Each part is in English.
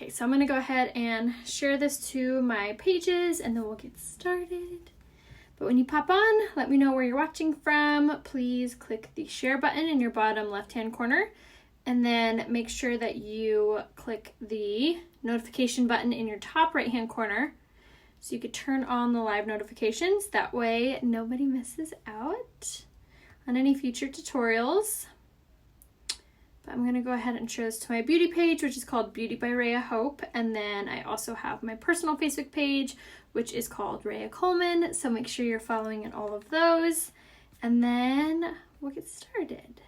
Okay, so I'm gonna go ahead and share this to my pages and then we'll get started. But when you pop on, let me know where you're watching from. Please click the share button in your bottom left-hand corner, and then make sure that you click the notification button in your top right-hand corner so you could turn on the live notifications. That way nobody misses out on any future tutorials. But I'm going to go ahead and share this to my beauty page, which is called Beauty by Rhea Hope. And then I also have my personal Facebook page, which is called Rhea Coleman. So make sure you're following in all of those. And then we'll get started.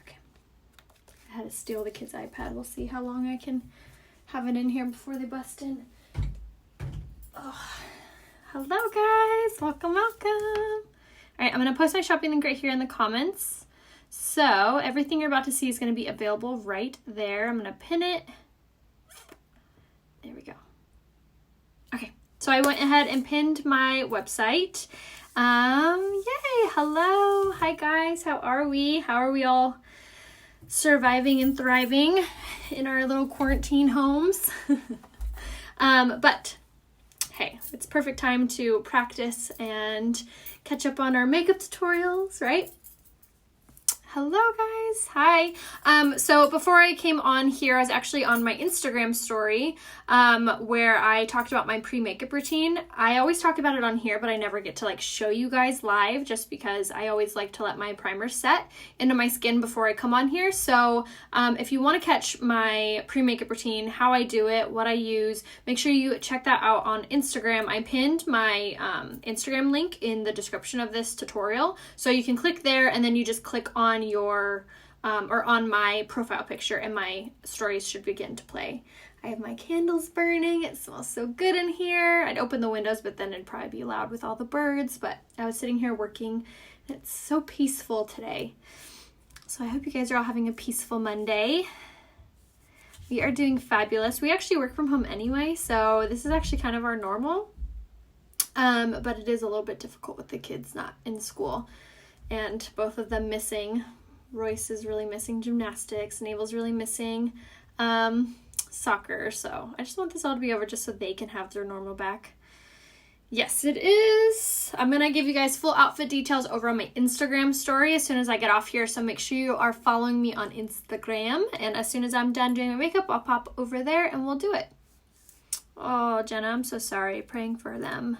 Okay. I had to steal the kids' iPad. We'll see how long I can have it in here before they bust in. Oh. Hello, guys. Welcome, welcome. All right, I'm going to post my shopping link right here in the comments. So everything you're about to see is going to be available right there. I'm going to pin it. There we go. Okay, so I went ahead and pinned my website. Yay, hello. Hi guys, how are we? How are we all surviving and thriving in our little quarantine homes? But hey, it's perfect time to practice and catch up on our makeup tutorials, right? Hello guys, hi. So before I came on here, I was actually on my Instagram story where I talked about my pre-makeup routine. I always talk about it on here, but I never get to like show you guys live just because I always like to let my primer set into my skin before I come on here. So if you want to catch my pre-makeup routine, how I do it, what I use, make sure you check that out on Instagram. I pinned my Instagram link in the description of this tutorial. So you can click there and then you just click on your or on my profile picture and my stories should begin to play. I have my candles burning. It smells so good in here. I'd open the windows, but then it'd probably be loud with all the birds, but I was sitting here working and it's so peaceful today. So I hope you guys are all having a peaceful Monday. We are doing fabulous. We actually work from home anyway, so this is actually kind of our normal, but it is a little bit difficult with the kids not in school and both of them missing. Royce is really missing gymnastics, Navel's really missing soccer, so I just want this all to be over just so they can have their normal back. Yes, it is. I'm gonna give you guys full outfit details over on my Instagram story as soon as I get off here, so make sure you are following me on Instagram, and as soon as I'm done doing my makeup, I'll pop over there and we'll do it. Oh, Jenna, I'm so sorry. Praying for them.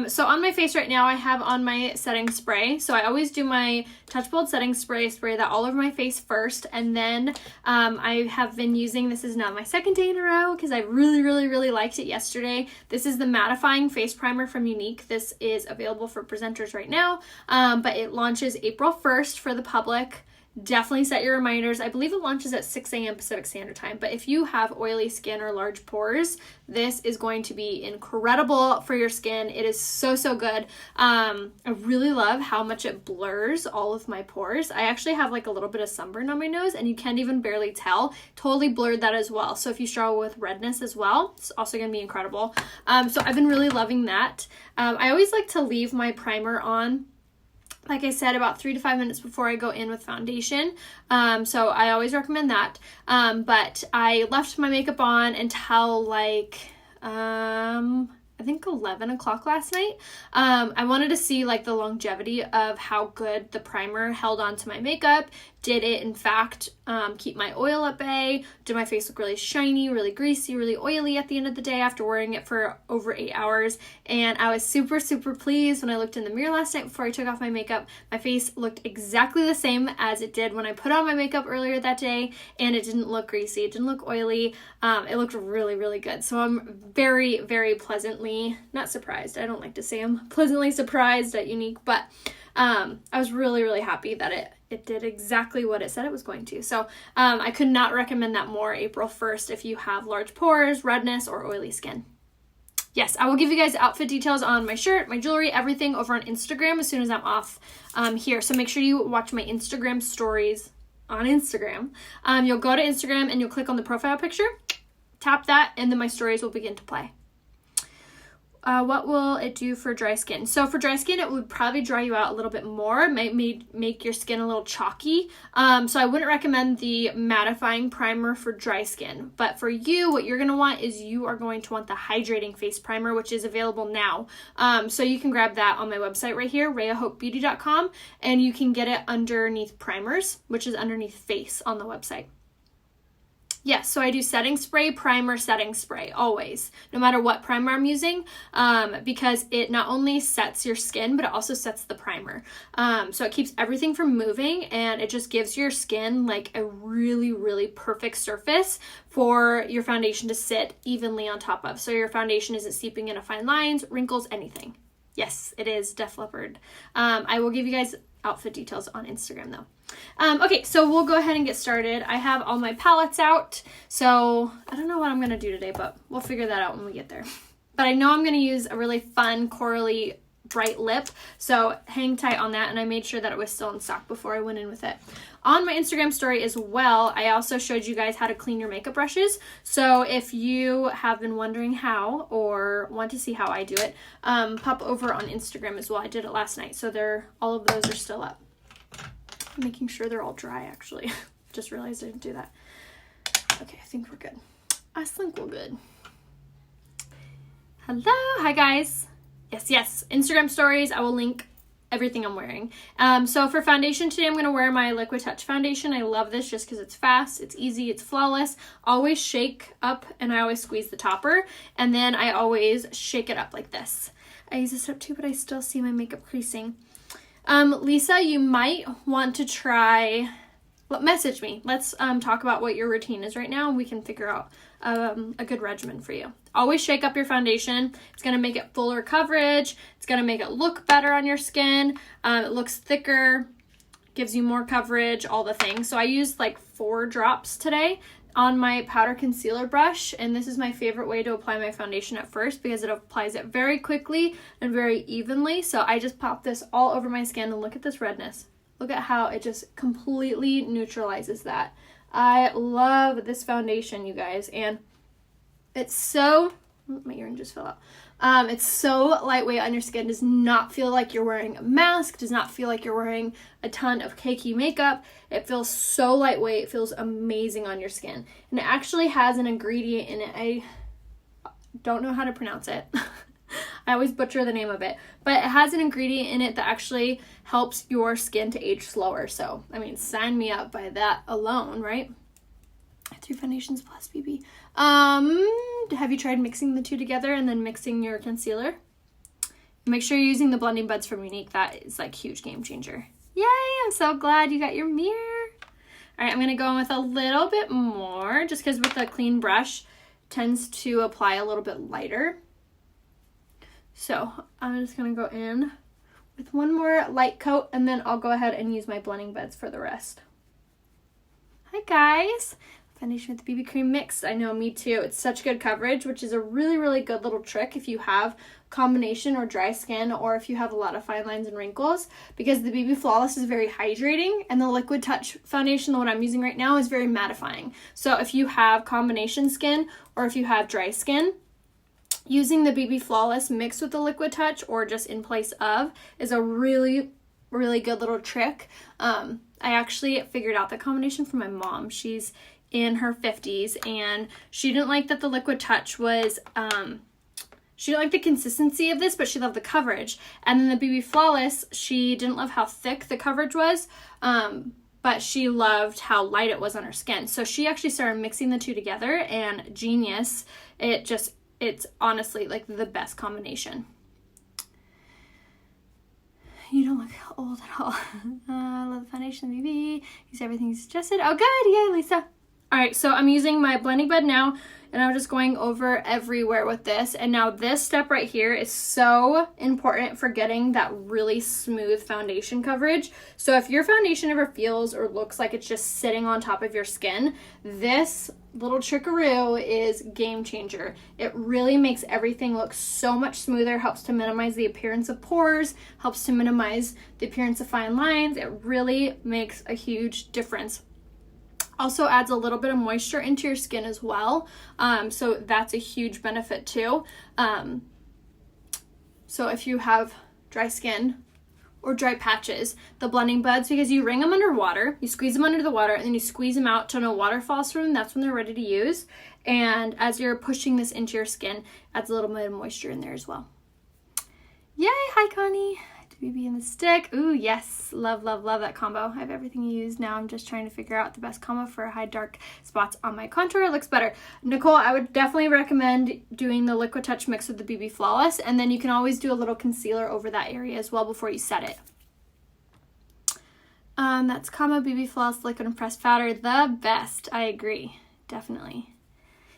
So on my face right now, I have on my setting spray. So I always do my Touch Bold setting spray that all over my face first. And then I have been using, this is now my second day in a row because I really liked it yesterday. This is the mattifying face primer from Unique. This is available for presenters right now, but it launches April 1st for the public. Definitely set your reminders. I believe it launches at 6 a.m. Pacific Standard Time, but if you have oily skin or large pores, this is going to be incredible for your skin. It is so good. I really love how much it blurs all of my pores. I actually have like a little bit of sunburn on my nose and you can't even barely tell. Totally blurred that as well. So if you struggle with redness as well, it's also going to be incredible. So I've been really loving that. I always like to leave my primer on, like I said, about 3 to 5 minutes before I go in with foundation. So I always recommend that. But I left my makeup on until like, I think 11 o'clock last night. I wanted to see like the longevity of how good the primer held on to my makeup. Did it in fact keep my oil at bay? Did my face look really shiny, really greasy, really oily at the end of the day after wearing it for over 8 hours? And I was super pleased when I looked in the mirror last night before I took off my makeup. My face looked exactly the same as it did when I put on my makeup earlier that day, and it didn't look greasy, it didn't look oily. It looked really good. So I'm very pleasantly, not surprised, I don't like to say I'm pleasantly surprised at Unique, but I was really happy that it did exactly what it said it was going to. So I could not recommend that more April 1st if you have large pores, redness, or oily skin. Yes, I will give you guys outfit details on my shirt, my jewelry, everything over on Instagram as soon as I'm off here. So make sure you watch my Instagram stories on Instagram. You'll go to Instagram and you'll click on the profile picture, tap that, and then my stories will begin to play. what will it do for dry skin? So for dry skin, it would probably dry you out a little bit more. It might make your skin a little chalky. So I wouldn't recommend the mattifying primer for dry skin. But for you, what you're going to want is you are going to want the hydrating face primer, which is available now. So you can grab that on my website right here, rheahautbeauty.com, and you can get it underneath primers, which is underneath face on the website. Yes, so I do setting spray, primer, setting spray, always, no matter what primer I'm using, because it not only sets your skin, but it also sets the primer. So it keeps everything from moving, and it just gives your skin like a really, really perfect surface for your foundation to sit evenly on top of. So your foundation isn't seeping into fine lines, wrinkles, anything. Yes, it is Def Leppard. I will give you guys outfit details on Instagram though. Okay, so we'll go ahead and get started. I have all my palettes out, so I don't know what I'm going to do today, but we'll figure that out when we get there. But I know I'm going to use a really fun corally bright lip, so hang tight on that, and I made sure that it was still in stock before I went in with it. On my Instagram story as well, I also showed you guys how to clean your makeup brushes, so if you have been wondering how or want to see how I do it, pop over on Instagram as well. I did it last night, so all of those are still up. I'm making sure they're all dry, actually. Just realized I didn't do that. Okay, I think we're good. I think we're good. Hello, hi guys. Yes, Instagram stories, I will link everything I'm wearing. So for foundation today, I'm going to wear my Liquid Touch foundation. I love this just because it's fast, it's easy, it's flawless. Always shake up, and I always squeeze the topper, and then I always shake it up like this. I use this up too, but I still see my makeup creasing. Lisa, you might want to try, message me. Let's talk about what your routine is right now, and we can figure out a good regimen for you. Always shake up your foundation. It's going to make it fuller coverage. It's going to make it look better on your skin. It looks thicker, gives you more coverage, all the things. So I used like 4 drops today on my powder concealer brush, and this is my favorite way to apply my foundation at first because it applies it very quickly and very evenly. So I just pop this all over my skin, and look at this redness. Look at how it just completely neutralizes that. I love this foundation, you guys, and it's so, my earring just fell out. It's so lightweight on your skin, does not feel like you're wearing a mask, does not feel like you're wearing a ton of cakey makeup. It feels so lightweight, it feels amazing on your skin. And it actually has an ingredient in it, I don't know how to pronounce it. I always butcher the name of it, but it has an ingredient in it that actually helps your skin to age slower. So, I mean, sign me up by that alone, right? 3 foundations plus BB. Have you tried mixing the two together and then mixing your concealer? Make sure you're using the blending buds from Unique. That is like huge game changer. Yay, I'm so glad you got your mirror. All right, I'm gonna go in with a little bit more just because with a clean brush tends to apply a little bit lighter. So I'm just gonna go in with one more light coat, and then I'll go ahead and use my blending buds for the rest. Hi guys. Foundation with the BB cream mixed. I know, me too. It's such good coverage, which is a really, really good little trick if you have combination or dry skin, or if you have a lot of fine lines and wrinkles, because the BB Flawless is very hydrating, and the Liquid Touch foundation, the one I'm using right now, is very mattifying. So if you have combination skin or if you have dry skin, using the BB Flawless mixed with the Liquid Touch or just in place of is a really, really good little trick. I actually figured out the combination from my mom. She's in her 50s, and she didn't like that the Liquid Touch was, she didn't like the consistency of this, but she loved the coverage. And then the BB Flawless, she didn't love how thick the coverage was, but she loved how light it was on her skin. So she actually started mixing the two together, and genius. It's honestly like the best combination. You don't look old at all. I love the foundation, BB. Use everything you suggested. Oh, good. Yay, Lisa. All right, so I'm using my blending bud now, and I'm just going over everywhere with this. And now this step right here is so important for getting that really smooth foundation coverage. So if your foundation ever feels or looks like it's just sitting on top of your skin, this little trickaroo is game changer. It really makes everything look so much smoother, helps to minimize the appearance of pores, helps to minimize the appearance of fine lines. It really makes a huge difference. Also adds a little bit of moisture into your skin as well. So that's a huge benefit too. So if you have dry skin or dry patches, the blending buds, because you wring them under water, you squeeze them under the water, and then you squeeze them out till no water falls from them. That's when they're ready to use. And as you're pushing this into your skin, adds a little bit of moisture in there as well. Yay, hi Connie. BB and the stick. Ooh, yes. Love, love, love that combo. I have everything you use now. I'm just trying to figure out the best combo for hide dark spots on my contour. It looks better. Nicole, I would definitely recommend doing the Liquid Touch mix with the BB Flawless, and then you can always do a little concealer over that area as well before you set it. That's combo BB Flawless Liquid and Pressed Powder. The best. I agree. Definitely.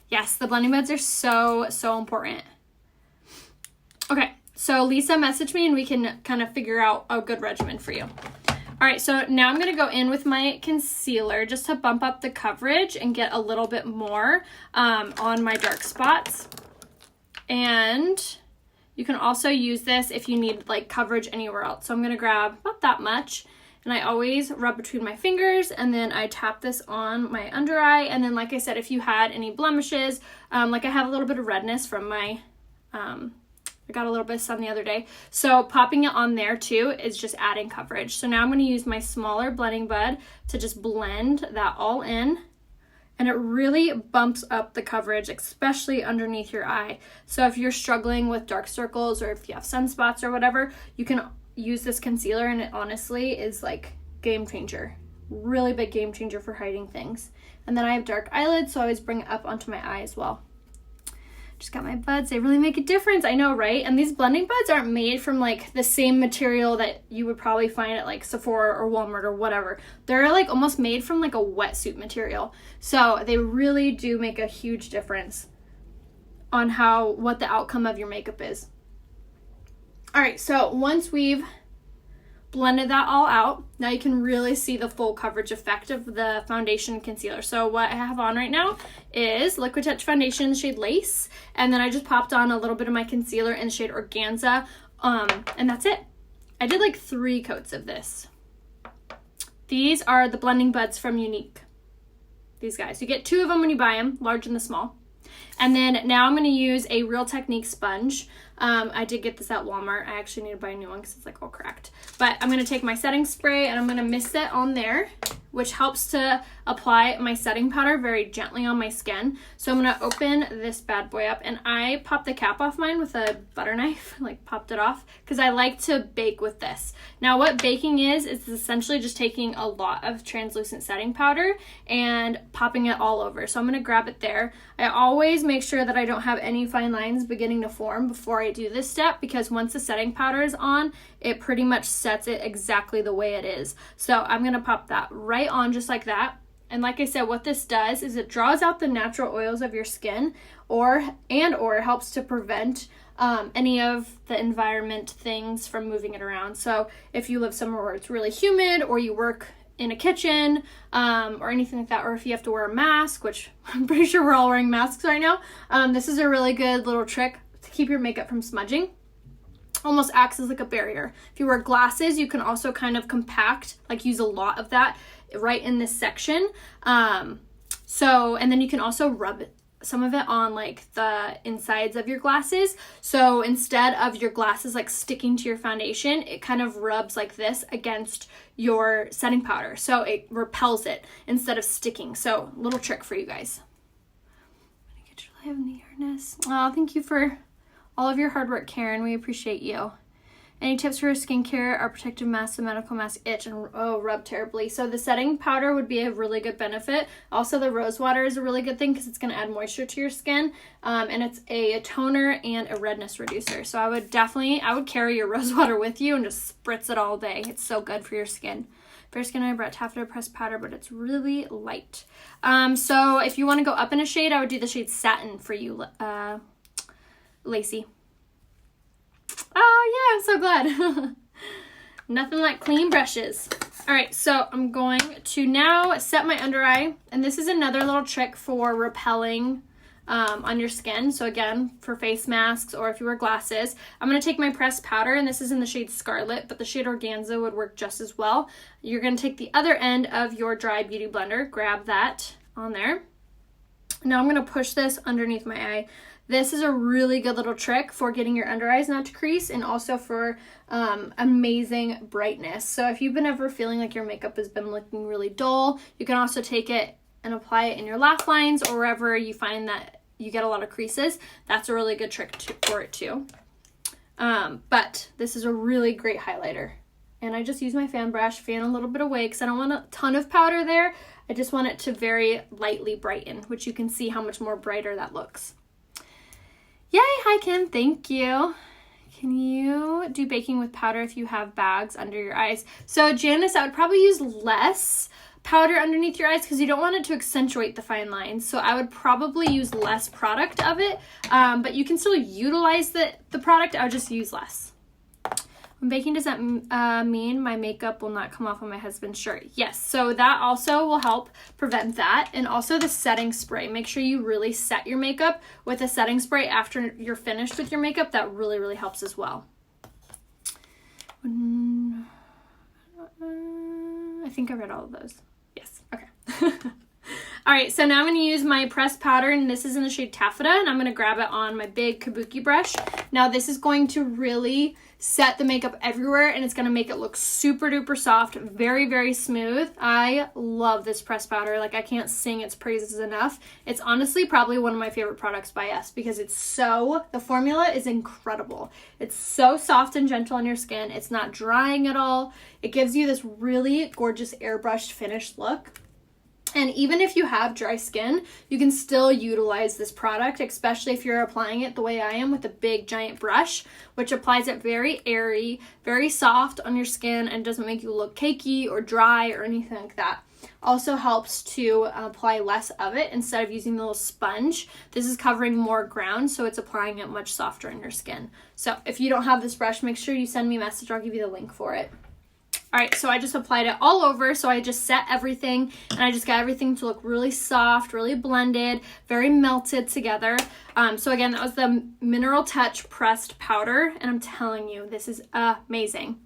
Yes, the blending buds are so, so important. Okay. So Lisa messaged me and we can kind of figure out a good regimen for you. All right, so now I'm going to go in with my concealer just to bump up the coverage and get a little bit more on my dark spots. And you can also use this if you need like coverage anywhere else. So I'm going to grab not that much, and I always rub between my fingers, and then I tap this on my under eye. And then like I said, if you had any blemishes, like I have a little bit of redness from my I got a little bit of sun the other day. So popping it on there too is just adding coverage. So now I'm going to use my smaller blending bud to just blend that all in. And it really bumps up the coverage, especially underneath your eye. So if you're struggling with dark circles or if you have sunspots or whatever, you can use this concealer, and it honestly is like game changer. Really big game changer for hiding things. And then I have dark eyelids, so I always bring it up onto my eye as well. Just got my buds. They really make a difference. I know, right? And these blending buds aren't made from like the same material that you would probably find at like Sephora or Walmart or whatever. They're like almost made from like a wetsuit material. So they really do make a huge difference on what the outcome of your makeup is. All right, so once we've blended that all out, now you can really see the full coverage effect of the foundation and concealer. So what I have on right now is Liquid Touch foundation in the shade Lace, and then I just popped on a little bit of my concealer in the shade Organza, and that's it. I did like 3 coats of this. These are the blending buds from Unique. These guys. You get 2 of them when you buy them, large and the small. And then now I'm going to use a Real Technique sponge. I did get this at Walmart. I actually need to buy a new one because it's like all cracked. But I'm going to take my setting spray and I'm going to mist it on there, which helps to apply my setting powder very gently on my skin. So I'm going to open this bad boy up, and I popped the cap off mine with a butter knife, like popped it off, because I like to bake with this. Now what baking is essentially just taking a lot of translucent setting powder and popping it all over. So I'm going to grab it there. I always make sure that I don't have any fine lines beginning to form before I do this step, because once the setting powder is on, it pretty much sets it exactly the way it is. So I'm going to pop that right on just like that. And like I said, what this does is it draws out the natural oils of your skin, or it helps to prevent any of the environment things from moving it around. So if you live somewhere where it's really humid, or you work in a kitchen, or anything like that, or if you have to wear a mask, which I'm pretty sure we're all wearing masks right now, this is a really good little trick to keep your makeup from smudging. Almost acts as like a barrier. If you wear glasses, you can also kind of compact, like use a lot of that right in this section. And then you can also rub some of it on like the insides of your glasses. So instead of your glasses like sticking to your foundation, it kind of rubs like this against your setting powder. So it repels it instead of sticking. So little trick for you guys. I'm gonna get your live in the earnest. Oh, thank you for all of your hard work, Karen. We appreciate you. Any tips for skincare? Our protective mask, the medical mask itch and rub terribly. So the setting powder would be a really good benefit. Also, the rose water is a really good thing because it's going to add moisture to your skin, and it's a toner and a redness reducer. So I would carry your rose water with you and just spritz it all day. It's so good for your skin. Fair skin, I brought taffeta pressed powder, but it's really light. So if you want to go up in a shade, I would do the shade Satin for you, Lacey. Oh yeah, I'm so glad. Nothing like clean brushes. All right, so I'm going to now set my under eye, and this is another little trick for repelling on your skin. So again, for face masks or if you wear glasses, I'm going to take my pressed powder, and this is in the shade Scarlet, but the shade Organza would work just as well. You're going to take the other end of your dry beauty blender, grab that on there. Now I'm going to push this underneath my eye. This is a really good little trick for getting your under eyes not to crease, and also for amazing brightness. So if you've been ever feeling like your makeup has been looking really dull, you can also take it and apply it in your laugh lines or wherever you find that you get a lot of creases. That's a really good trick for it too. But this is a really great highlighter. And I just use my fan brush, fan a little bit away because I don't want a ton of powder there. I just want it to very lightly brighten, which you can see how much more brighter that looks. Yay, hi Kim, thank you. Can you do baking with powder if you have bags under your eyes? So Janice, I would probably use less powder underneath your eyes because you don't want it to accentuate the fine lines. So I would probably use less product of it, but you can still utilize the product. I would just use less. When baking, does that mean my makeup will not come off on my husband's shirt? Yes, so that also will help prevent that. And also the setting spray. Make sure you really set your makeup with a setting spray after you're finished with your makeup. That really, really helps as well. I think I read all of those. Yes, okay. All right, so now I'm going to use my pressed powder, and this is in the shade Taffeta, and I'm going to grab it on my big kabuki brush. Now this is going to really set the makeup everywhere, and it's going to make it look super duper soft, very, very smooth. I love this pressed powder. Like, I can't sing its praises enough. It's honestly probably one of my favorite products by us because the formula is incredible. It's so soft and gentle on your skin. It's not drying at all. It gives you this really gorgeous airbrushed finished look. And even if you have dry skin, you can still utilize this product, especially if you're applying it the way I am with a big giant brush, which applies it very airy, very soft on your skin and doesn't make you look cakey or dry or anything like that. Also helps to apply less of it instead of using the little sponge. This is covering more ground, so it's applying it much softer on your skin. So if you don't have this brush, make sure you send me a message. I'll give you the link for it. All right, so I just applied it all over. So I just set everything, and I just got everything to look really soft, really blended, very melted together. So again, that was the Mineral Touch pressed powder, and I'm telling you, this is amazing.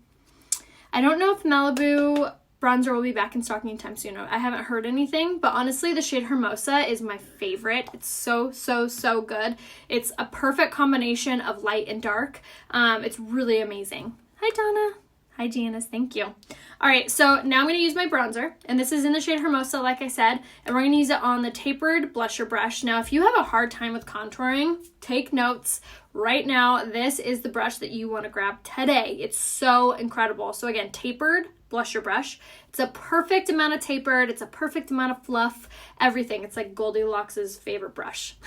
I don't know if Malibu bronzer will be back in stock anytime soon. I haven't heard anything, but honestly, the shade Hermosa is my favorite. It's so, so, so good. It's a perfect combination of light and dark. It's really amazing. Hi, Donna. Hi, Janice. Thank you. All right, so now I'm going to use my bronzer, and this is in the shade Hermosa, like I said, and we're going to use it on the tapered blusher brush. Now, if you have a hard time with contouring, take notes. Right now, this is the brush that you want to grab today. It's so incredible. So again, tapered blusher brush. It's a perfect amount of tapered. It's a perfect amount of fluff, everything. It's like Goldilocks' favorite brush.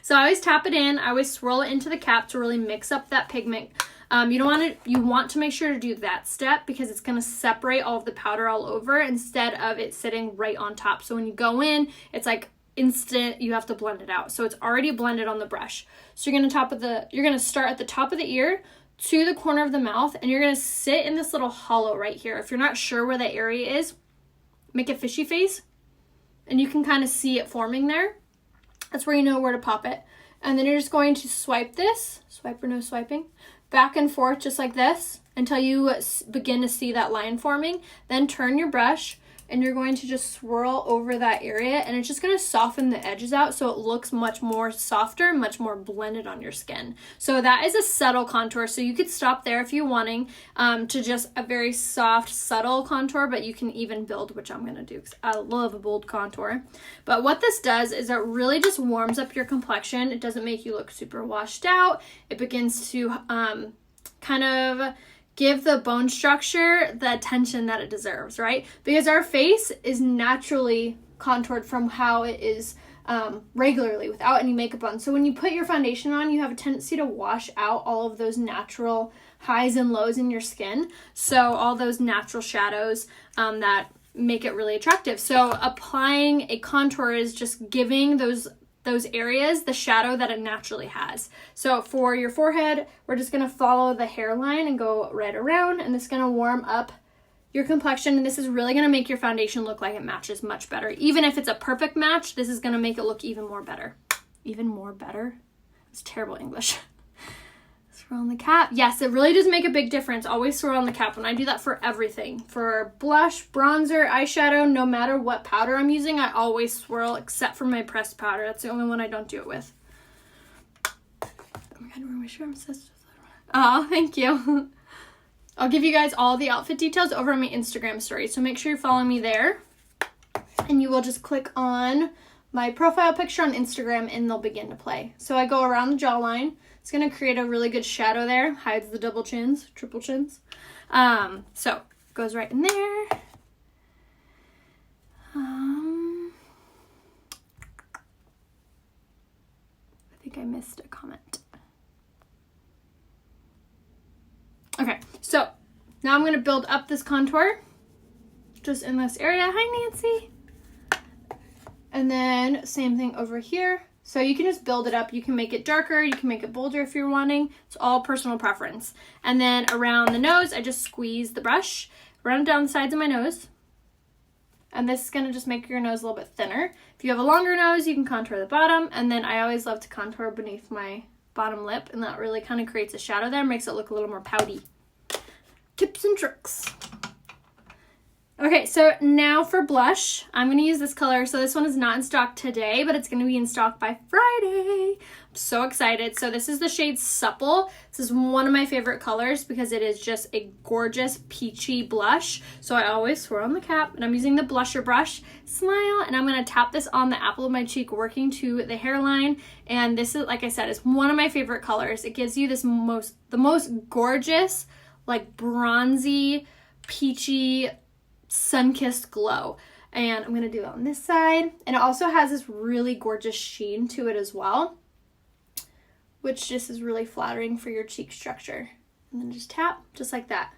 So I always tap it in. I always swirl it into the cap to really mix up that pigment. You want to make sure to do that step because it's going to separate all of the powder all over instead of it sitting right on top. So when you go in, it's like instant, you have to blend it out. So it's already blended on the brush. So you're going to start at the top of the ear to the corner of the mouth, and you're going to sit in this little hollow right here. If you're not sure where that area is, make a fishy face, and you can kind of see it forming there. That's where you know where to pop it. And then you're just going to swipe this, swipe or no swiping, back and forth just like this until you begin to see that line forming. Then turn your brush and you're going to just swirl over that area, and it's just going to soften the edges out so it looks much more softer, much more blended on your skin. So that is a subtle contour, so you could stop there if you're wanting to just a very soft, subtle contour, but you can even build, which I'm going to do because I love a bold contour. But what this does is it really just warms up your complexion. It doesn't make you look super washed out. It begins to kind of give the bone structure the attention that it deserves, right? Because our face is naturally contoured from how it is regularly without any makeup on. So when you put your foundation on, you have a tendency to wash out all of those natural highs and lows in your skin. So all those natural shadows that make it really attractive. So applying a contour is just giving those areas the shadow that it naturally has. So for your forehead, we're just going to follow the hairline and go right around, and this is going to warm up your complexion, and this is really going to make your foundation look like it matches much better. Even if it's a perfect match, this is going to make it look even more better. Even more better? It's terrible English. Swirl on the cap. Yes, it really does make a big difference. Always swirl on the cap, and I do that for everything. For blush, bronzer, eyeshadow, no matter what powder I'm using, I always swirl except for my pressed powder. That's the only one I don't do it with. Oh my god, I'm sure I'm obsessed with that. Oh, thank you. I'll give you guys all the outfit details over on my Instagram story, so make sure you're following me there. And you will just click on my profile picture on Instagram and they'll begin to play. So I go around the jawline. It's going to create a really good shadow there. Hides the double chins, triple chins. So goes right in there. I think I missed a comment. Okay, so now I'm going to build up this contour just in this area. Hi, Nancy. And then same thing over here. So you can just build it up. You can make it darker. You can make it bolder if you're wanting. It's all personal preference. And then around the nose, I just squeeze the brush, run it down the sides of my nose. And this is going to just make your nose a little bit thinner. If you have a longer nose, you can contour the bottom. And then I always love to contour beneath my bottom lip. And that really kind of creates a shadow there. Makes it look a little more pouty. Tips and tricks. Okay, so now for blush, I'm going to use this color. So this one is not in stock today, but it's going to be in stock by Friday. I'm so excited. So this is the shade Supple. This is one of my favorite colors because it is just a gorgeous peachy blush. So I always swirl on the cap, and I'm using the blusher brush, Smile, and I'm going to tap this on the apple of my cheek, working to the hairline. And this is, like I said, is one of my favorite colors. It gives you this the most gorgeous, like bronzy, peachy, sun-kissed glow. And I'm gonna do it on this side, and it also has this really gorgeous sheen to it as well, which just is really flattering for your cheek structure. And then just tap just like that.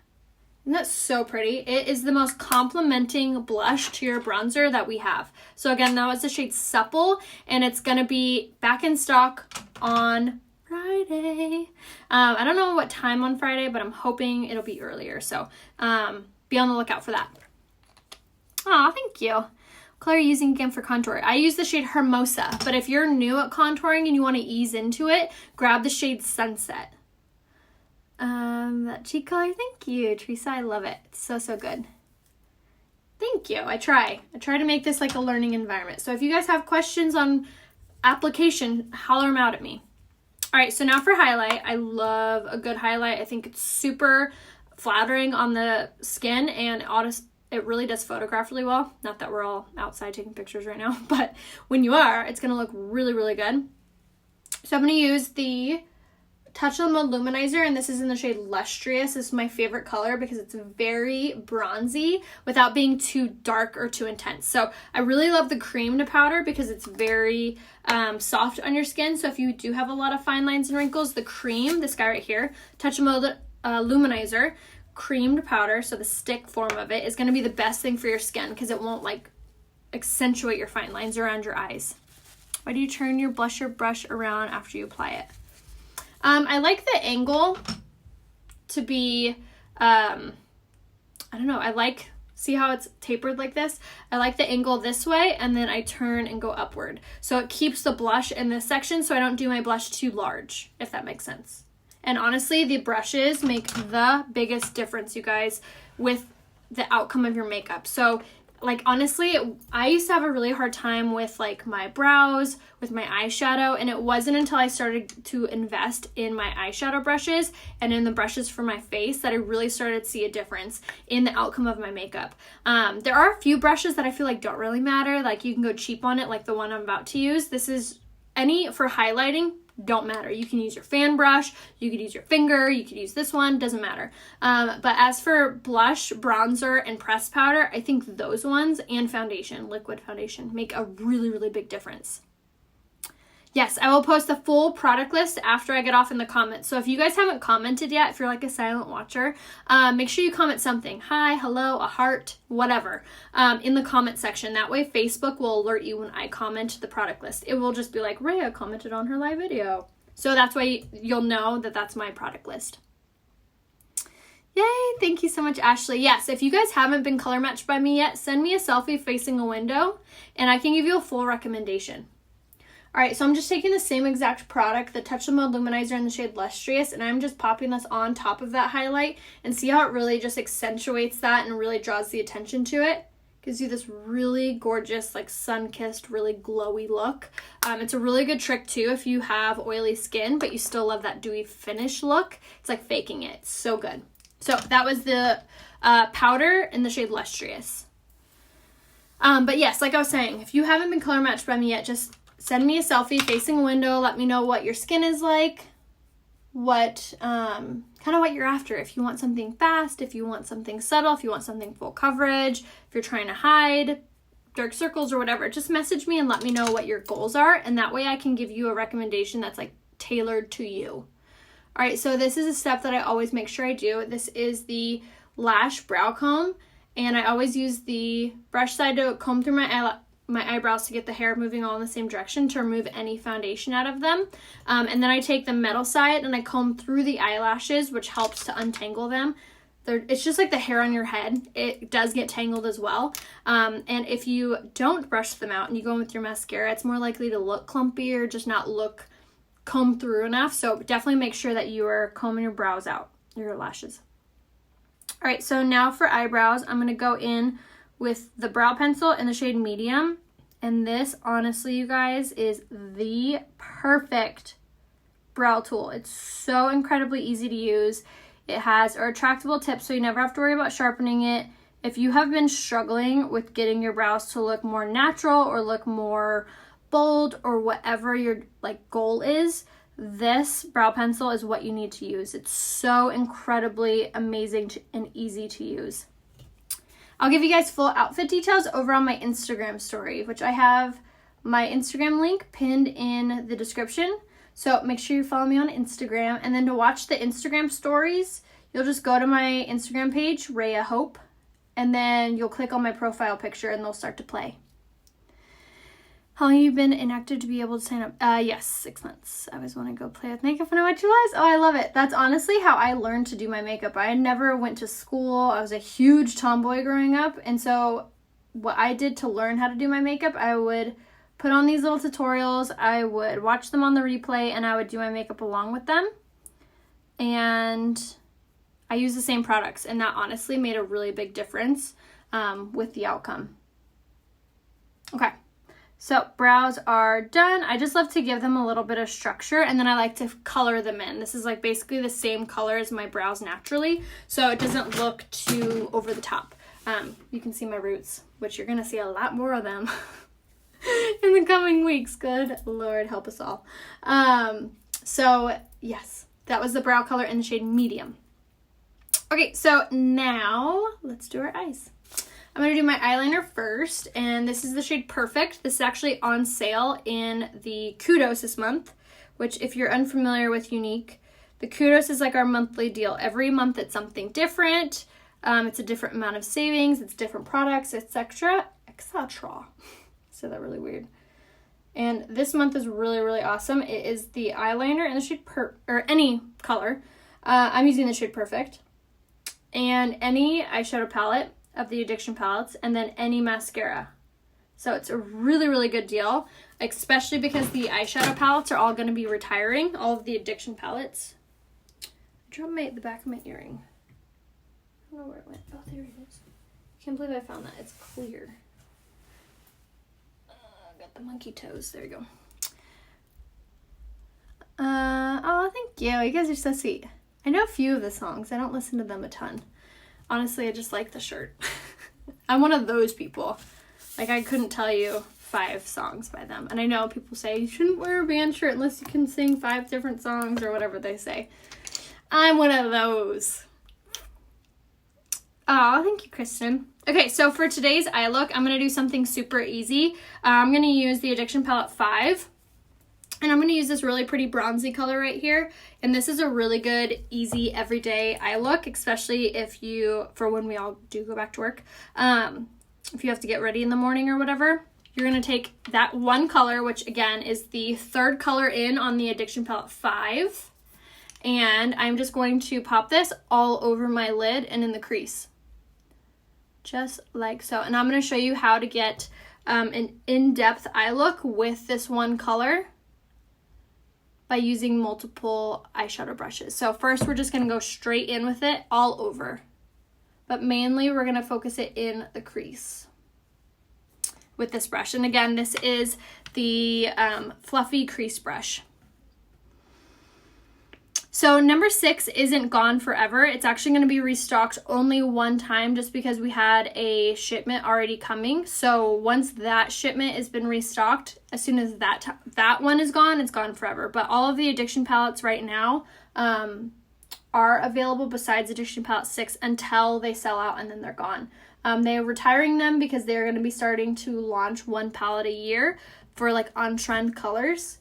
And that's so pretty. It is the most complementing blush to your bronzer that we have. So again, that was the shade Supple, and it's gonna be back in stock on Friday. I don't know what time on Friday, but I'm hoping it'll be earlier, so be on the lookout for that. Aw, thank you. What color are you using again for contour? I use the shade Hermosa, but if you're new at contouring and you want to ease into it, grab the shade Sunset. That cheek color, thank you, Teresa. I love it. It's so, so good. Thank you. I try to make this like a learning environment. So if you guys have questions on application, holler them out at me. All right, so now for highlight. I love a good highlight. I think it's super flattering on the skin, and it really does photograph really well. Not that we're all outside taking pictures right now, but when you are, it's going to look really, really good. So I'm going to use the Touch of the Volumizing, and this is in the shade Lustrous. This is my favorite color because it's very bronzy without being too dark or too intense. So I really love the Creme powder because it's very soft on your skin. So if you do have a lot of fine lines and wrinkles, the Creme, this guy right here, Touch of the Volumizing, creamed powder, so the stick form of it, is going to be the best thing for your skin because it won't like accentuate your fine lines around your eyes. Why do you turn your blusher brush around after you apply it? I like the angle to be, I don't know, see how it's tapered like this? I like the angle this way, and then I turn and go upward. So it keeps the blush in this section so I don't do my blush too large, if that makes sense. And honestly, the brushes make the biggest difference, you guys, with the outcome of your makeup. So, like, honestly, I used to have a really hard time with, like, my brows, with my eyeshadow, and it wasn't until I started to invest in my eyeshadow brushes and in the brushes for my face that I really started to see a difference in the outcome of my makeup. There are a few brushes that I feel like don't really matter. Like, you can go cheap on it, like the one I'm about to use. This is for highlighting. Don't matter. You can use your fan brush, you could use your finger, you could use this one, doesn't matter. But as for blush, bronzer, and pressed powder, I think those ones, and foundation, liquid foundation, make a really, really big difference. Yes, I will post the full product list after I get off in the comments. So if you guys haven't commented yet, if you're like a silent watcher, make sure you comment something. Hi, hello, a heart, whatever, in the comment section. That way Facebook will alert you when I comment the product list. It will just be like, Rhea commented on her live video. So that's why you'll know that that's my product list. Yay, thank you so much, Ashley. Yes, if you guys haven't been color matched by me yet, send me a selfie facing a window and I can give you a full recommendation. All right, so I'm just taking the same exact product, the Touch of the Volumizing in the shade Lustrous, and I'm just popping this on top of that highlight, and see how it really just accentuates that and really draws the attention to it. Gives you this really gorgeous, like sun-kissed, really glowy look. It's a really good trick too if you have oily skin, but you still love that dewy finish look. It's like faking it. It's so good. So that was the powder in the shade Lustrous. But yes, like I was saying, if you haven't been color matched by me yet, just send me a selfie facing a window. Let me know what your skin is like, what kind of what you're after. If you want something fast, if you want something subtle, if you want something full coverage, if you're trying to hide dark circles or whatever, just message me and let me know what your goals are, and that way I can give you a recommendation that's like tailored to you. All right, so this is a step that I always make sure I do. This is the Lash Brow Comb, and I always use the brush side to comb through my eyebrows to get the hair moving all in the same direction to remove any foundation out of them. And then I take the metal side and I comb through the eyelashes, which helps to untangle them. It's just like the hair on your head. It does get tangled as well. And if you don't brush them out and you go in with your mascara, it's more likely to look clumpy or just not look combed through enough. So definitely make sure that you are combing your brows out, your lashes. All right, so now for eyebrows, I'm going to go in with the brow pencil in the shade Medium. And this, honestly, you guys, is the perfect brow tool. It's so incredibly easy to use. It has a retractable tip, so you never have to worry about sharpening it. If you have been struggling with getting your brows to look more natural or look more bold or whatever your like goal is, this brow pencil is what you need to use. It's so incredibly amazing and easy to use. I'll give you guys full outfit details over on my Instagram story, which I have my Instagram link pinned in the description. So make sure you follow me on Instagram. And then to watch the Instagram stories, you'll just go to my Instagram page, Rhea Hope, and then you'll click on my profile picture and they'll start to play. How long have you been inactive to be able to sign up? Yes, 6 months. I always want to go play with makeup when I watch you guys. Oh, I love it. That's honestly how I learned to do my makeup. I never went to school. I was a huge tomboy growing up. And so what I did to learn how to do my makeup, I would put on these little tutorials. I would watch them on the replay and I would do my makeup along with them. And I use the same products. And that honestly made a really big difference with the outcome. Okay. So brows are done. I just love to give them a little bit of structure and then I like to color them in. This is like basically the same color as my brows naturally, so it doesn't look too over the top. You can see my roots, which you're gonna see a lot more of them in the coming weeks. Good Lord, help us all. So yes, that was the brow color in the shade Medium. Okay, so now let's do our eyes. I'm going to do my eyeliner first, and this is the shade Perfect. This is actually on sale in the Kudos this month, which if you're unfamiliar with Unique, the Kudos is like our monthly deal. Every month it's something different. It's a different amount of savings. It's different products, etc., etc. So that really weird. And this month is really, really awesome. It is the eyeliner in the shade or any color. I'm using the shade Perfect. And any eyeshadow palette of the Addiction palettes, and then any mascara. So it's a really, really good deal, especially because the eyeshadow palettes are all going to be retiring, all of the Addiction palettes. I dropped the back of my earring. I don't know where it went. Oh, there it is. I can't believe I found that. It's clear. Got the monkey toes. There we go. Oh, thank you. You guys are so sweet. I know a few of the songs. I don't listen to them a ton. Honestly, I just like the shirt. I'm one of those people. Like, I couldn't tell you 5 songs by them. And I know people say you shouldn't wear a band shirt unless you can sing 5 different songs or whatever they say. I'm one of those. Oh, thank you, Kristen. Okay, so for today's eye look, I'm going to do something super easy. I'm going to use the Addiction Palette 5. And I'm going to use this really pretty bronzy color right here. And this is a really good, easy, everyday eye look, especially if for when we all do go back to work. If you have to get ready in the morning or whatever, you're going to take that one color, which again is the 3rd color in on the Addiction Palette 5. And I'm just going to pop this all over my lid and in the crease. Just like so. And I'm going to show you how to get an in-depth eye look with this one color by using multiple eyeshadow brushes. So first we're just going to go straight in with it all over. But mainly we're going to focus it in the crease. with this brush. And again, this is the Fluffy Crease Brush. So number 6 isn't gone forever. It's actually going to be restocked only one time just because we had a shipment already coming. So once that shipment has been restocked, as soon as that one is gone, it's gone forever. But all of the Addiction palettes right now are available besides Addiction Palette 6 until they sell out and then they're gone. They're retiring them because they're going to be starting to launch one palette a year for like on-trend colors.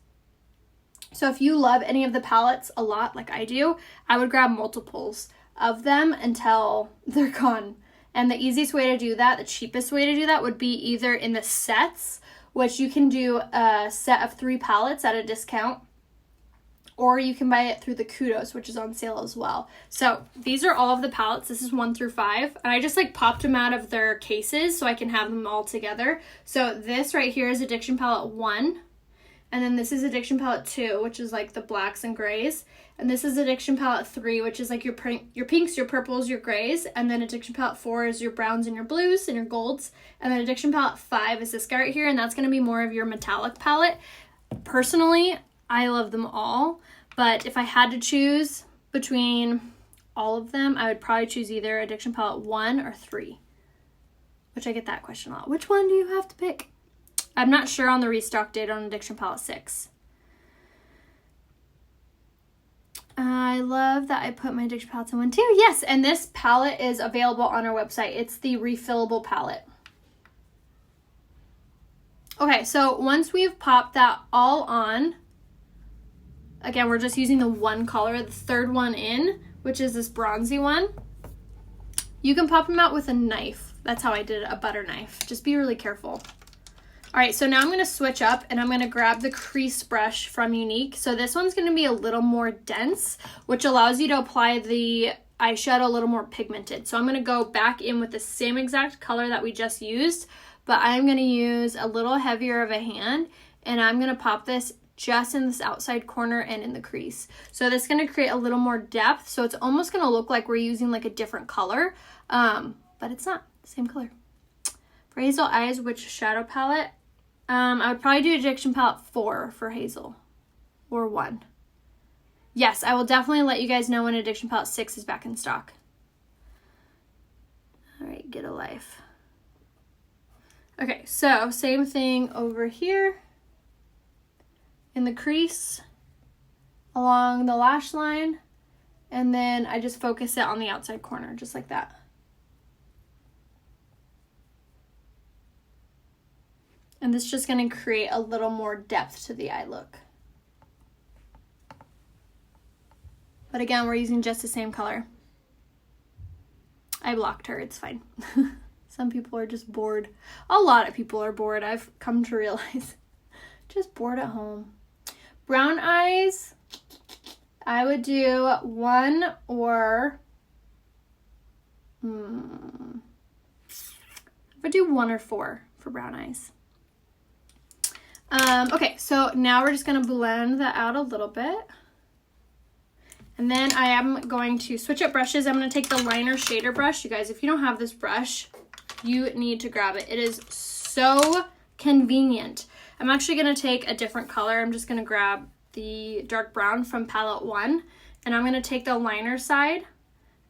So if you love any of the palettes a lot, like I do, I would grab multiples of them until they're gone. And the easiest way to do that, the cheapest way to do that would be either in the sets, which you can do a set of 3 palettes at a discount, or you can buy it through the Kudos, which is on sale as well. So these are all of the palettes. This is 1 through 5. And I just like popped them out of their cases so I can have them all together. So this right here is Addiction Palette 1. And then this is Addiction Palette 2, which is like the blacks and grays. And this is Addiction Palette 3, which is like your pinks, your purples, your grays. And then Addiction Palette 4 is your browns and your blues and your golds. And then Addiction Palette 5 is this guy right here, and that's going to be more of your metallic palette. Personally, I love them all. But if I had to choose between all of them, I would probably choose either Addiction Palette 1 or 3. Which I get that question a lot. Which one do you have to pick? I'm not sure on the restock date on Addiction Palette 6. I love that I put my Addiction palettes in one too. Yes, and this palette is available on our website. It's the refillable palette. Okay, so once we've popped that all on, again, we're just using the one color, the third one in, which is this bronzy one. You can pop them out with a knife. That's how I did it, a butter knife. Just be really careful. All right, so now I'm going to switch up and I'm going to grab the crease brush from Unique. So this one's going to be a little more dense, which allows you to apply the eyeshadow a little more pigmented. So I'm going to go back in with the same exact color that we just used, but I'm going to use a little heavier of a hand, and I'm going to pop this just in this outside corner and in the crease. So this is going to create a little more depth. So it's almost going to look like we're using like a different color, but it's not the same color. For Hazel Eyes, which shadow palette? I would probably do Addiction Palette 4 for Hazel, or 1. Yes, I will definitely let you guys know when Addiction Palette 6 is back in stock. All right, get a life. Okay, so same thing over here in the crease along the lash line, and then I just focus it on the outside corner, just like that. And this is just going to create a little more depth to the eye look. But again, we're using just the same color. I blocked her, it's fine. Some people are just bored. A lot of people are bored, I've come to realize. Just bored at home. Brown eyes, I would do 1 or... I would do 1 or 4 for brown eyes. Okay, so now we're just going to blend that out a little bit. And then I am going to switch up brushes. I'm going to take the liner shader brush. You guys, if you don't have this brush, you need to grab it. It is so convenient. I'm actually going to take a different color. I'm just going to grab the dark brown from palette 1. And I'm going to take the liner side.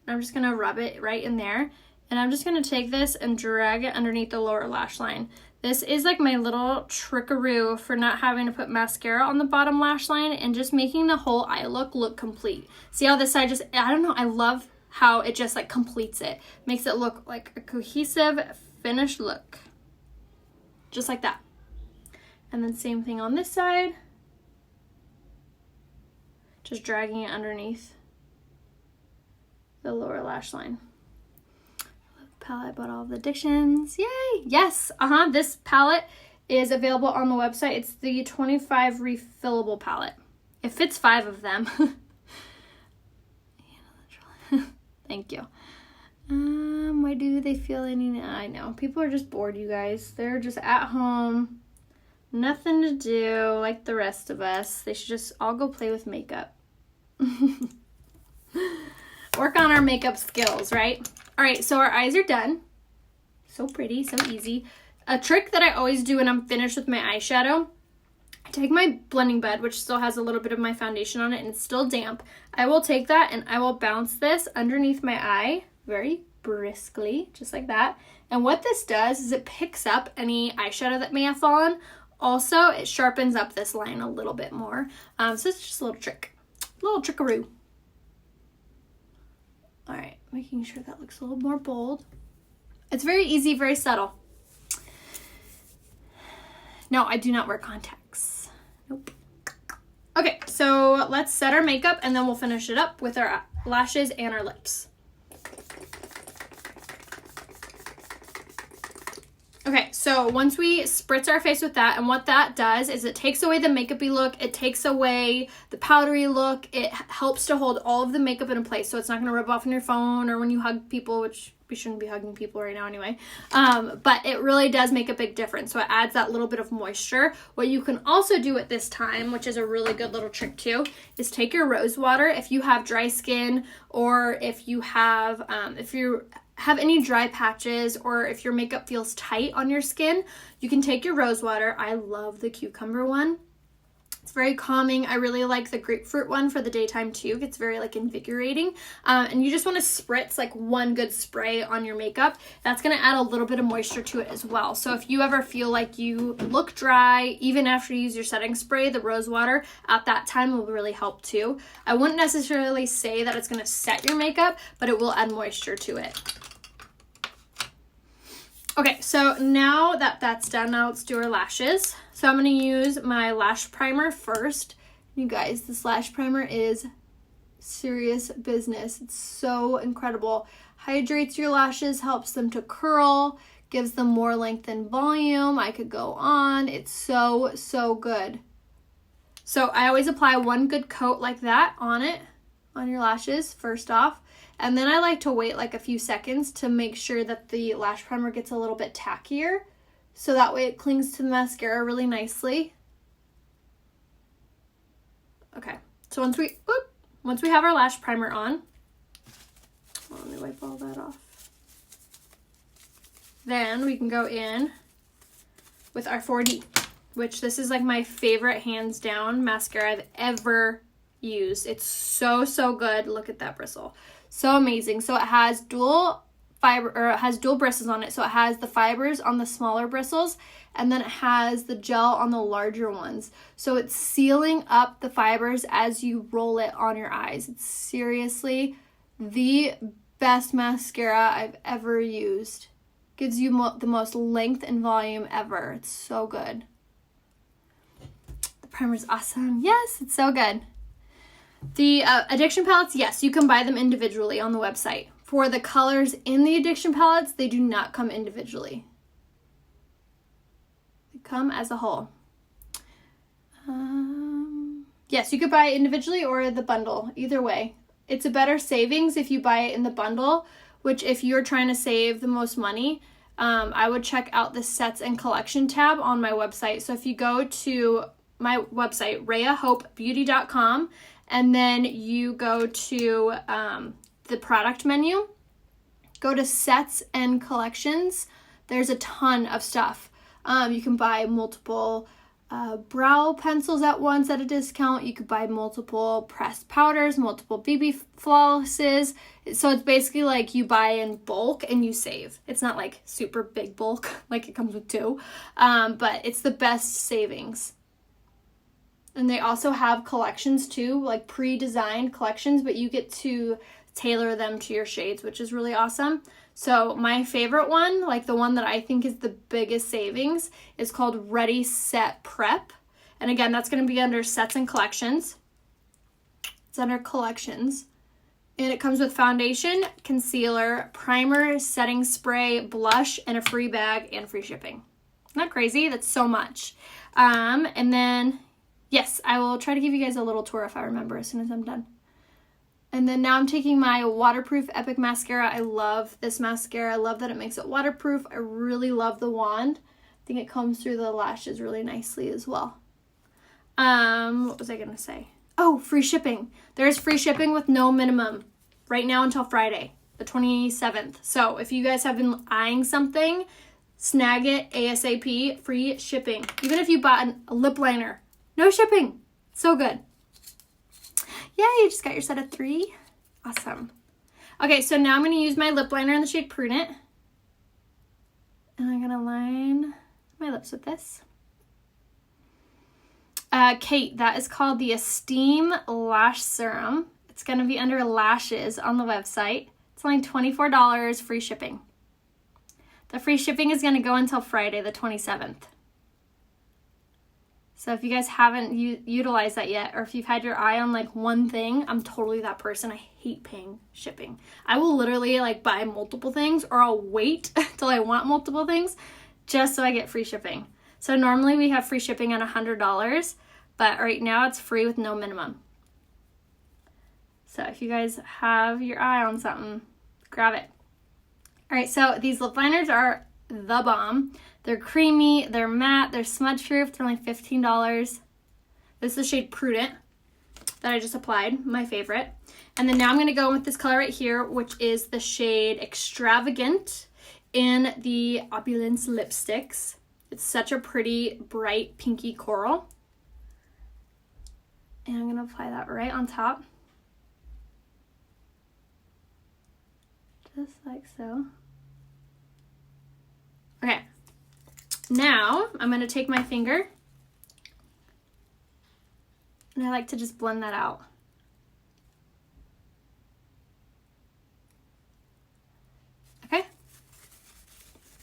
And I'm just going to rub it right in there. And I'm just going to take this and drag it underneath the lower lash line. This is like my little trickaroo for not having to put mascara on the bottom lash line and just making the whole eye look complete. See how this side just, I don't know, I love how it just like completes it. Makes it look like a cohesive, finished look. Just like that. And then same thing on this side. Just dragging it underneath the lower lash line. Palette, bought all of the Addictions. Yay! Yes! This palette is available on the website. It's the 25 refillable palette. It fits 5 of them. Thank you. Why do they feel any... I know. People are just bored, you guys. They're just at home. Nothing to do like the rest of us. They should just all go play with makeup. Work on our makeup skills, right? All right, so our eyes are done. So pretty, so easy. A trick that I always do when I'm finished with my eyeshadow, I take my blending bed, which still has a little bit of my foundation on it and it's still damp. I will take that and I will bounce this underneath my eye very briskly, just like that. And what this does is it picks up any eyeshadow that may have fallen. Also, it sharpens up this line a little bit more. So it's just a little trick. A little trickaroo. Alright, making sure that looks a little more bold. It's very easy, very subtle. No, I do not wear contacts. Nope. Okay, so let's set our makeup and then we'll finish it up with our lashes and our lips. Okay, so once we spritz our face with that, and what that does is it takes away the makeup-y look, it takes away the powdery look, it helps to hold all of the makeup in place so it's not going to rub off on your phone or when you hug people, which we shouldn't be hugging people right now anyway. But it really does make a big difference, so it adds that little bit of moisture. What you can also do at this time, which is a really good little trick too, is take your rose water if you have dry skin or if you have any dry patches or if your makeup feels tight on your skin, you can take your rose water. I love the cucumber one. It's very calming. I really like the grapefruit one for the daytime too. It's very like invigorating. And you just want to spritz like one good spray on your makeup. That's going to add a little bit of moisture to it as well. So if you ever feel like you look dry, even after you use your setting spray, the rose water at that time will really help too. I wouldn't necessarily say that it's going to set your makeup, but it will add moisture to it. Okay, so now that that's done, now let's do our lashes. So I'm going to use my lash primer first. You guys, this lash primer is serious business. It's so incredible. Hydrates your lashes, helps them to curl, gives them more length and volume. I could go on. It's so, so good. So I always apply one good coat like that on it, on your lashes, first off. And then I like to wait like a few seconds to make sure that the lash primer gets a little bit tackier. So that way it clings to the mascara really nicely. Okay, so once we have our lash primer on, well, let me wipe all that off. Then we can go in with our 4D, which this is like my favorite hands down mascara I've ever used. It's so, so good. Look at that bristle. So amazing. So it has dual bristles on it. So it has the fibers on the smaller bristles and then it has the gel on the larger ones. So it's sealing up the fibers as you roll it on your eyes. It's seriously the best mascara I've ever used. Gives you the most length and volume ever. It's so good. The primer's awesome. Yes, it's so good. The addiction palettes, yes, you can buy them individually on the website. For the colors in the addiction palettes, they do not come individually. They come as a whole. Yes, you could buy it individually or the bundle, either way. It's a better savings if you buy it in the bundle, which if you're trying to save the most money, I would check out the sets and collection tab on my website. So if you go to my website, RheaHopeBeauty.com, and then you go to the product menu, go to sets and collections. There's a ton of stuff. You can buy multiple brow pencils at once at a discount. You could buy multiple pressed powders, multiple BB flosses. So it's basically like you buy in bulk and you save. It's not like super big bulk, like it comes with two, but it's the best savings. And they also have collections too, like pre-designed collections, but you get to tailor them to your shades, which is really awesome. So my favorite one, like the one that I think is the biggest savings, is called Ready Set Prep. And again, that's going to be under sets and collections. It's under collections. And it comes with foundation, concealer, primer, setting spray, blush, and a free bag and free shipping. Isn't that crazy? That's so much. And then, yes, I will try to give you guys a little tour if I remember as soon as I'm done. And then now I'm taking my waterproof Epic mascara. I love this mascara. I love that it makes it waterproof. I really love the wand. I think it combs through the lashes really nicely as well. What was I going to say? Oh, free shipping. There's free shipping with no minimum right now until Friday, the 27th. So if you guys have been eyeing something, snag it ASAP, free shipping. Even if you bought a lip liner, no shipping. So good. Yeah, you just got your set of 3. Awesome. Okay, so now I'm going to use my lip liner in the shade Prudent. And I'm going to line my lips with this. Kate, that is called the Esteem Lash Serum. It's going to be under lashes on the website. It's only $24, free shipping. The free shipping is going to go until Friday, the 27th. So if you guys haven't utilized that yet, or if you've had your eye on like one thing, I'm totally that person. I hate paying shipping. I will literally like buy multiple things, or I'll wait till I want multiple things just so I get free shipping. So normally we have free shipping at $100, but right now it's free with no minimum. So if you guys have your eye on something, grab it. All right, so these lip liners are the bomb. They're creamy, they're matte, they're smudge proof, they're only $15. This is the shade Prudent that I just applied, my favorite. And then now I'm gonna go with this color right here, which is the shade Extravagant in the Opulence lipsticks. It's such a pretty, bright, pinky coral. And I'm gonna apply that right on top. Just like so. Okay, now I'm going to take my finger and I like to just blend that out. Okay,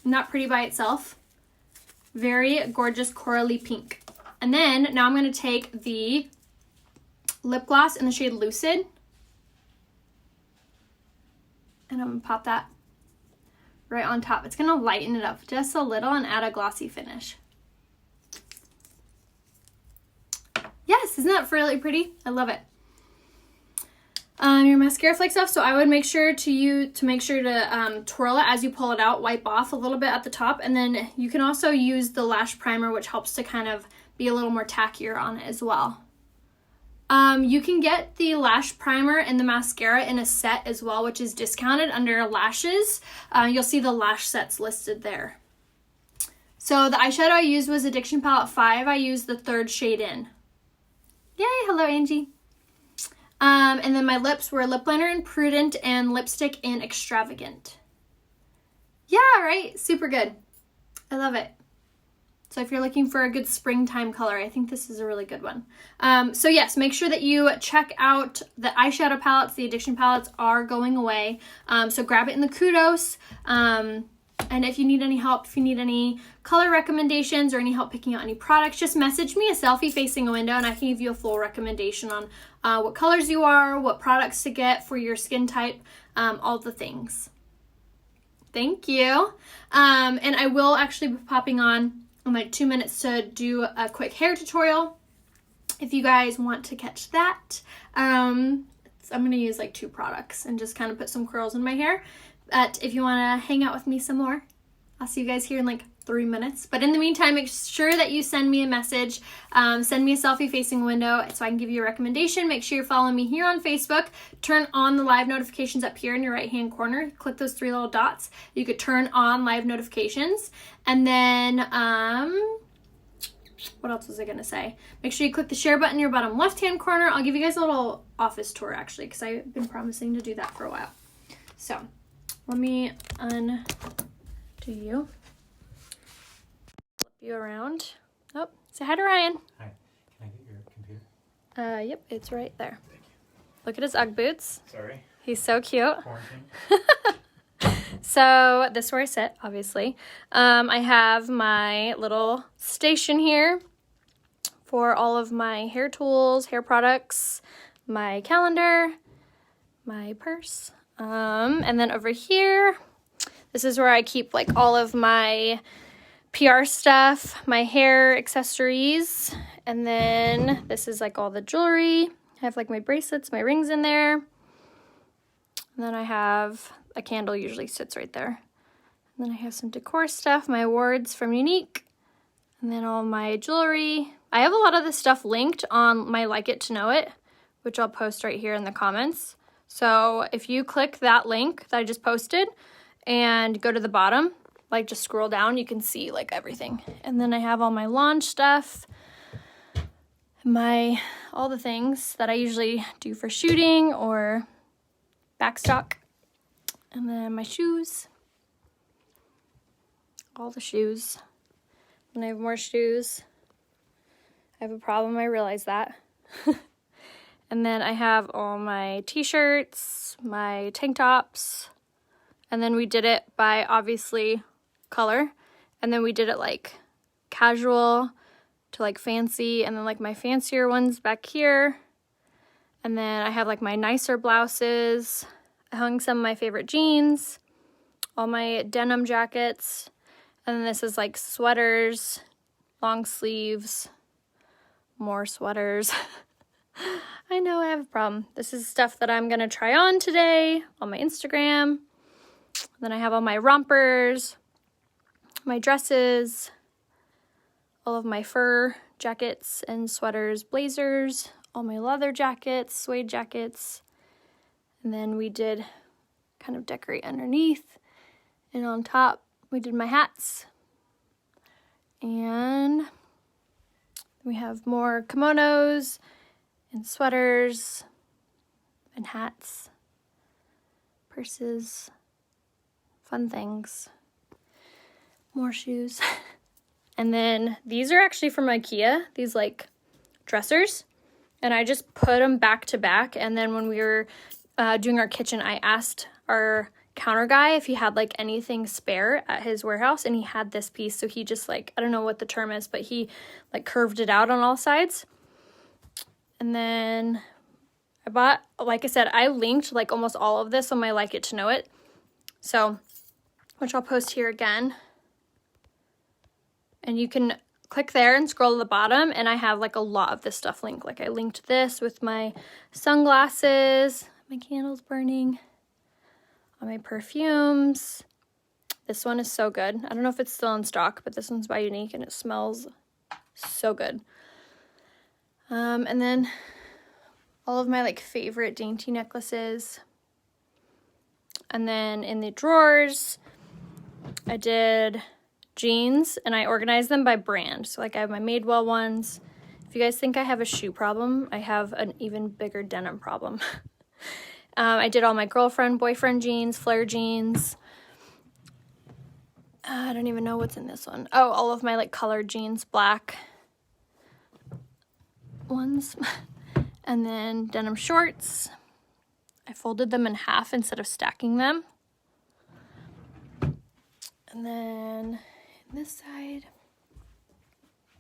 not pretty by itself. Very gorgeous corally pink. And then now I'm going to take the lip gloss in the shade Lucid and I'm going to pop that right on top. It's gonna lighten it up just a little and add a glossy finish. Yes, isn't that really pretty? I love it. Your mascara flakes off, so I would make sure to twirl it as you pull it out, wipe off a little bit at the top, and then you can also use the lash primer, which helps to kind of be a little more tackier on it as well. You can get the lash primer and the mascara in a set as well, which is discounted under lashes. You'll see the lash sets listed there. So the eyeshadow I used was Addiction Palette 5. I used the 3rd shade in. Yay, hello Angie. And then my lips were lip liner in Prudent and lipstick in Extravagant. Yeah, right? Super good. I love it. So if you're looking for a good springtime color, I think this is a really good one. So yes, make sure that you check out the eyeshadow palettes. The Addiction palettes are going away. So grab it in the Kudos. And if you need any help, if you need any color recommendations or any help picking out any products, just message me a selfie facing a window and I can give you a full recommendation on what colors you are, what products to get for your skin type, all the things. Thank you. And I will actually be popping on like 2 minutes to do a quick hair tutorial if you guys want to catch that. I'm going to use like 2 products and just kind of put some curls in my hair. But if you want to hang out with me some more, I'll see you guys here in like 3 minutes. But in the meantime, make sure that you send me a message, send me a selfie facing window so I can give you a recommendation. Make sure you're following me here on Facebook. Turn on the live notifications up here in your right hand corner. Click those 3 little dots. You could turn on live notifications. And then, what else was I going to say? Make sure you click the share button in your bottom left hand corner. I'll give you guys a little office tour actually, because I've been promising to do that for a while. So let me undo you. Flip you around. Oh, say hi to Ryan. Hi. Can I get your computer? Yep, it's right there. Thank you. Look at his Ugg boots. Sorry. He's so cute. Quarantine. So this is where I sit, obviously. I have my little station here for all of my hair tools, hair products, my calendar, my purse. And then over here, this is where I keep like all of my PR stuff, my hair accessories, and then this is like all the jewelry. I have like my bracelets, my rings in there. And then I have a candle usually sits right there. And then I have some decor stuff, my awards from Unique, and then all my jewelry. I have a lot of this stuff linked on my Like It to Know It, which I'll post right here in the comments. So if you click that link that I just posted and go to the bottom, like just scroll down, you can see like everything. And then I have all my launch stuff, all the things that I usually do for shooting or backstock. And then my shoes, all the shoes. And I have more shoes. I have a problem, I realize that. And then I have all my t-shirts, my tank tops, and then we did it by obviously color, and then we did it like casual to like fancy, and then like my fancier ones back here. And then I have like my nicer blouses. I hung some of my favorite jeans, all my denim jackets, and then this is like sweaters, long sleeves, more sweaters. I know I have a problem. This is stuff that I'm gonna try on today on my Instagram. Then I have all my rompers, my dresses, all of my fur jackets and sweaters, blazers, all my leather jackets, suede jackets. And then we did kind of decorate underneath. And on top, we did my hats. And we have more kimonos and sweaters and hats, purses, fun things, more shoes. And then these are actually from IKEA, these like dressers. And I just put them back to back. And then when we were doing our kitchen, I asked our counter guy if he had like anything spare at his warehouse, and he had this piece. So he just like, I don't know what the term is, but he like curved it out on all sides. And then I bought, like I said, I linked like almost all of this on my Like It to Know It. So, which I'll post here again. And you can click there and scroll to the bottom, and I have like a lot of this stuff linked. Like I linked this with my sunglasses, my candles burning, all my perfumes. This one is so good. I don't know if it's still in stock, but this one's by Unique and it smells so good. And then all of my like favorite dainty necklaces. And then in the drawers, I did jeans and I organized them by brand. So like I have my Madewell ones. If you guys think I have a shoe problem, I have an even bigger denim problem. I did all my girlfriend, boyfriend jeans, flare jeans. I don't even know what's in this one. Oh, all of my like colored jeans, black ones. And then denim shorts. I folded them in half instead of stacking them. And then in this side,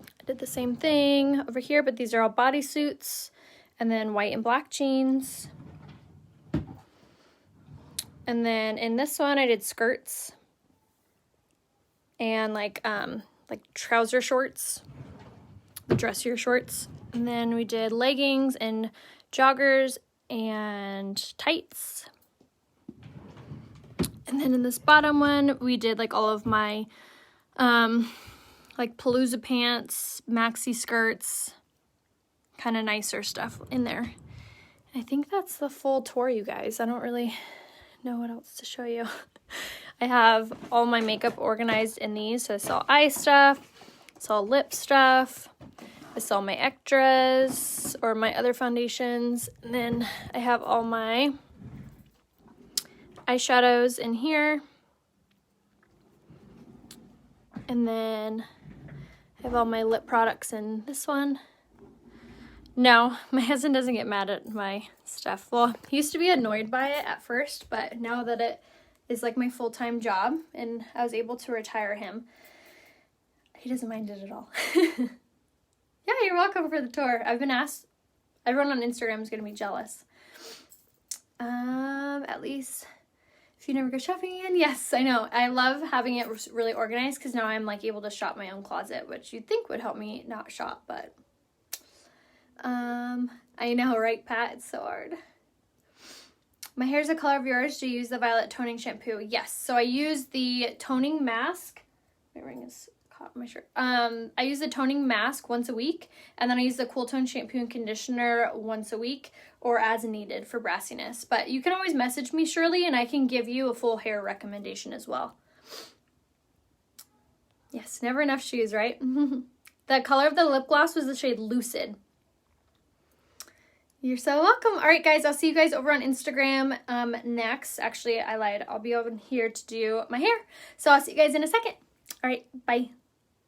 I did the same thing over here, but these are all bodysuits. And then white and black jeans. And then in this one, I did skirts and like trouser shorts, dressier shorts. And then we did leggings and joggers and tights. And then in this bottom one, we did like all of my like palooza pants, maxi skirts, kind of nicer stuff in there. I think that's the full tour, you guys. I don't really know what else to show you. I have all my makeup organized in these. So I saw eye stuff, saw lip stuff, I saw my extras or my other foundations, and then I have all my eyeshadows in here. And then I have all my lip products in this one. No, my husband doesn't get mad at my stuff. Well, he used to be annoyed by it at first, but now that it is like my full-time job and I was able to retire him, he doesn't mind it at all. Yeah, you're welcome for the tour. I've been asked. Everyone on Instagram is going to be jealous. At least if you never go shopping again. Yes, I know. I love having it really organized because now I'm like able to shop my own closet, which you'd think would help me not shop, but I know, right, Pat? It's so hard. My hair's the color of yours. Do you use the violet toning shampoo? Yes. So I use the toning mask. My ring is caught on my shirt. I use the toning mask once a week, and then I use the Cool Tone shampoo and conditioner once a week or as needed for brassiness. But you can always message me, Shirley, and I can give you a full hair recommendation as well. Yes, never enough shoes, right? The color of the lip gloss was the shade Lucid. You're so welcome. All right, guys, I'll see you guys over on Instagram next. Actually, I lied. I'll be over here to do my hair. So I'll see you guys in a second. All right, bye.